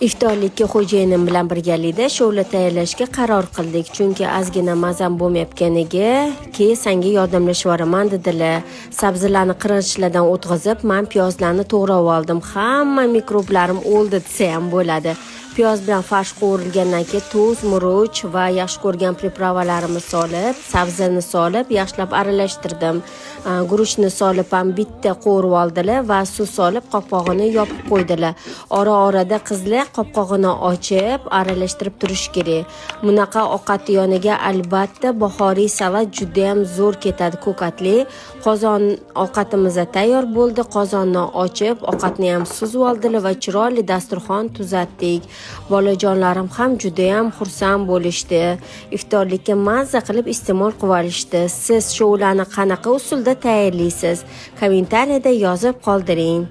Iftorlikka xo'jayinim bilan birgalikda shovla tayyorlashga qaror qildik, chunki ozgina mazam bo'lmayotganiga keyin senga yordamlashib yuboraman dedilar. Sabzilarni qirg'ichlardan o'tkazib, men piyozlarni to'g'rab oldim. Hamma mikroblarim o'ldi desa ham bo'ladi. Piyoz bilan farsh qovurilgandan keyin tuz, murch va yaxshi ko'rgan pripravalarimni solib, sabzini solib, yaxshilab aralashtirdim. Guruchni solib ham bitta qo'rib oldilar va suv solib qopqog'ini yopib qo'ydilar. Ora-orada qizlar qopqog'ini ochib, aralashtirib turish kerak. Bunaqa ovqat yoniga albatta bahoriy salat juda ham zo'r ketadi, ko'katli. Qozon ovqatimiz tayyor bo'ldi. Qozonni ochib, ovqatni ham suzib oldilar va chiroyli dasturxon tuzatdik. Bolajonlarim ham juda ham xursand bo'lishdi. Iftorlikka mazza qilib iste'mol qilib olishdi. Siz shovlani qanaqa usulda tayyorlaysiz? Kommentariyada yozib qoldiring.